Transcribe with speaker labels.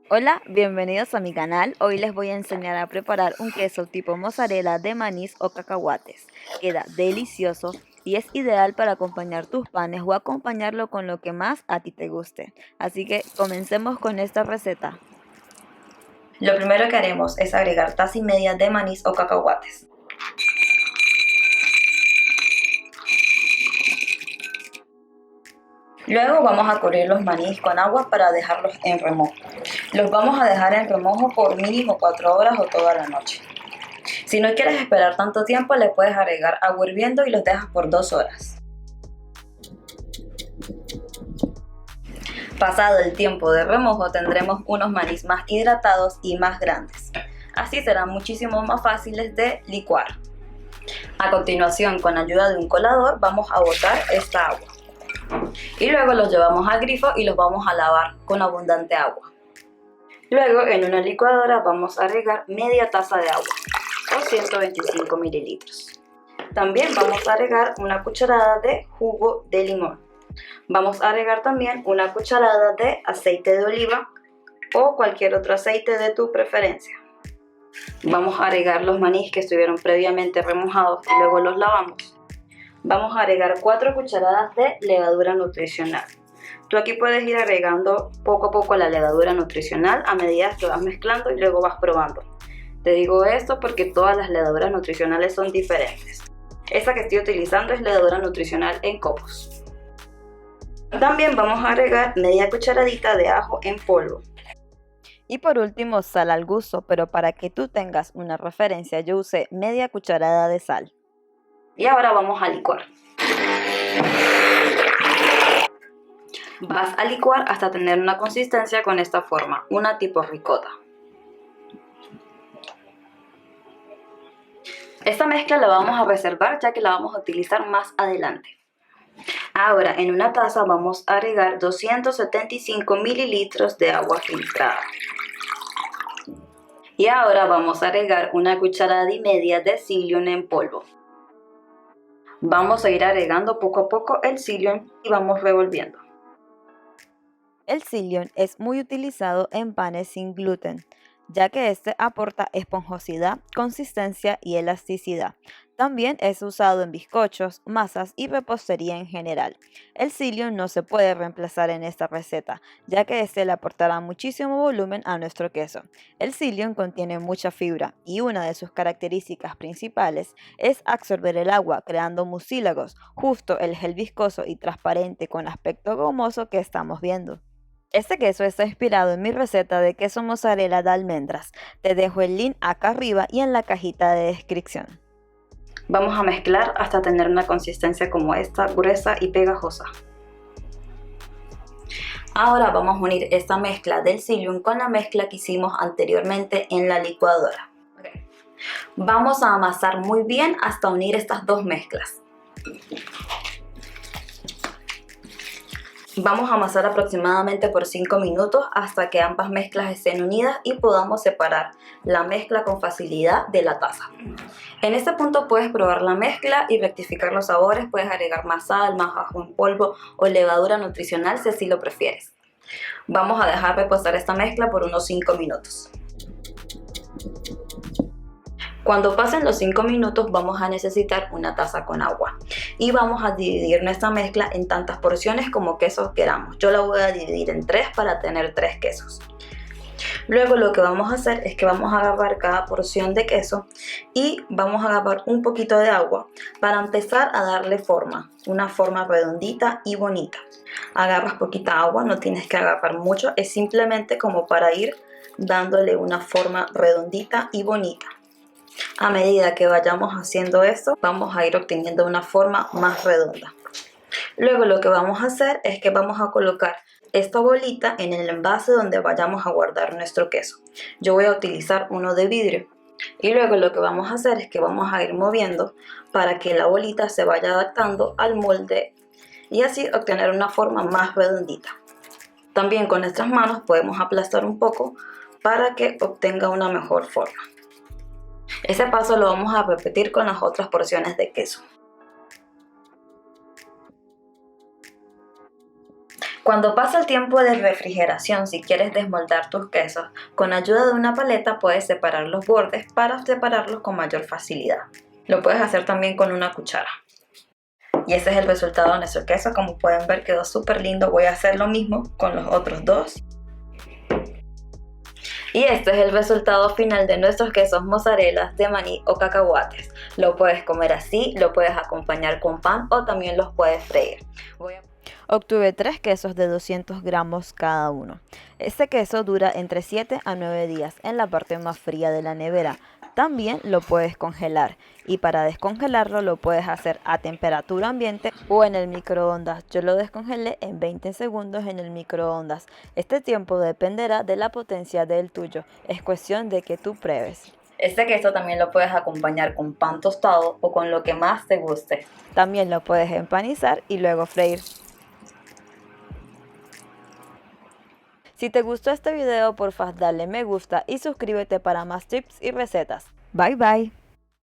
Speaker 1: Hola, bienvenidos a mi canal. Hoy les voy a enseñar a preparar un queso tipo mozzarella de maní o cacahuates. Queda delicioso y es ideal para acompañar tus panes o acompañarlo con lo que más a ti te guste. Así que comencemos con esta receta.
Speaker 2: Lo primero que haremos es agregar taza y media de maní o cacahuates. Luego vamos a cubrir los maní con agua para dejarlos en remojo. Los vamos a dejar en remojo por mínimo 4 horas o toda la noche. Si no quieres esperar tanto tiempo, le puedes agregar agua hirviendo y los dejas por 2 horas. Pasado el tiempo de remojo, tendremos unos maní más hidratados y más grandes. Así serán muchísimo más fáciles de licuar. A continuación, con ayuda de un colador, vamos a botar esta agua. Y luego los llevamos al grifo y los vamos a lavar con abundante agua. Luego, en una licuadora vamos a agregar media taza de agua o 125 mililitros. También vamos a agregar una cucharada de jugo de limón. Vamos a agregar también una cucharada de aceite de oliva o cualquier otro aceite de tu preferencia. Vamos a agregar los maní que estuvieron previamente remojados y luego los lavamos. Vamos a agregar 4 cucharadas de levadura nutricional. Tú aquí puedes ir agregando poco a poco la levadura nutricional a medida que vas mezclando y luego vas probando. Te digo esto porque todas las levaduras nutricionales son diferentes. Esta que estoy utilizando es levadura nutricional en copos. También vamos a agregar media cucharadita de ajo en polvo.
Speaker 1: Y por último, sal al gusto, pero para que tú tengas una referencia, yo usé media cucharada de sal.
Speaker 2: Y ahora vamos a licuar. Vas a licuar hasta tener una consistencia con esta forma, una tipo ricota. Esta mezcla la vamos a reservar ya que la vamos a utilizar más adelante. Ahora en una taza vamos a agregar 275 mililitros de agua filtrada. Y ahora vamos a agregar una cucharada y media de psyllium en polvo. Vamos a ir agregando poco a poco el psyllium y vamos revolviendo.
Speaker 1: El psyllium es muy utilizado en panes sin gluten, ya que este aporta esponjosidad, consistencia y elasticidad. También es usado en bizcochos, masas y repostería en general. El psyllium no se puede reemplazar en esta receta, ya que este le aportará muchísimo volumen a nuestro queso. El psyllium contiene mucha fibra y una de sus características principales es absorber el agua, creando mucílagos, justo el gel viscoso y transparente con aspecto gomoso que estamos viendo. Este queso está inspirado en mi receta de queso mozzarella de almendras. Te dejo el link acá arriba y en la cajita de descripción.
Speaker 2: Vamos a mezclar hasta tener una consistencia como esta, gruesa y pegajosa. Ahora vamos a unir esta mezcla del psyllium con la mezcla que hicimos anteriormente en la licuadora. Vamos a amasar muy bien hasta unir estas dos mezclas. Vamos a amasar aproximadamente por 5 minutos hasta que ambas mezclas estén unidas y podamos separar la mezcla con facilidad de la taza. En este punto puedes probar la mezcla y rectificar los sabores, puedes agregar más sal, más ajo en polvo o levadura nutricional si así lo prefieres. Vamos a dejar reposar esta mezcla por unos 5 minutos. Cuando pasen los 5 minutos vamos a necesitar una taza con agua y vamos a dividir nuestra mezcla en tantas porciones como quesos queramos. Yo la voy a dividir en 3 para tener 3 quesos. Luego lo que vamos a hacer es que vamos a agarrar cada porción de queso y vamos a agarrar un poquito de agua para empezar a darle forma, una forma redondita y bonita. Agarras poquita agua, no tienes que agarrar mucho, es simplemente como para ir dándole una forma redondita y bonita. A medida que vayamos haciendo esto, vamos a ir obteniendo una forma más redonda. Luego lo que vamos a hacer es que vamos a colocar esta bolita en el envase donde vayamos a guardar nuestro queso. Yo voy a utilizar uno de vidrio. Y luego lo que vamos a hacer es que vamos a ir moviendo para que la bolita se vaya adaptando al molde y así obtener una forma más redondita. También con nuestras manos podemos aplastar un poco para que obtenga una mejor forma. Ese paso lo vamos a repetir con las otras porciones de queso. Cuando pasa el tiempo de refrigeración, si quieres desmoldar tus quesos, con ayuda de una paleta puedes separar los bordes para separarlos con mayor facilidad. Lo puedes hacer también con una cuchara. Y ese es el resultado de nuestro queso. Como pueden ver, quedó súper lindo. Voy a hacer lo mismo con los otros dos. Y este es el resultado final de nuestros quesos mozzarella de maní o cacahuates. Lo puedes comer así, lo puedes acompañar con pan o también los puedes freír.
Speaker 1: Obtuve 3 quesos de 200 gramos cada uno. Este queso dura entre 7 a 9 días en la parte más fría de la nevera. También lo puedes congelar y para descongelarlo lo puedes hacer a temperatura ambiente o en el microondas. Yo lo descongelé en 20 segundos en el microondas. Este tiempo dependerá de la potencia del tuyo. Es cuestión de que tú pruebes.
Speaker 2: Este queso también lo puedes acompañar con pan tostado o con lo que más te guste.
Speaker 1: También lo puedes empanizar y luego freír. Si te gustó este video, porfa dale me gusta y suscríbete para más tips y recetas. Bye bye.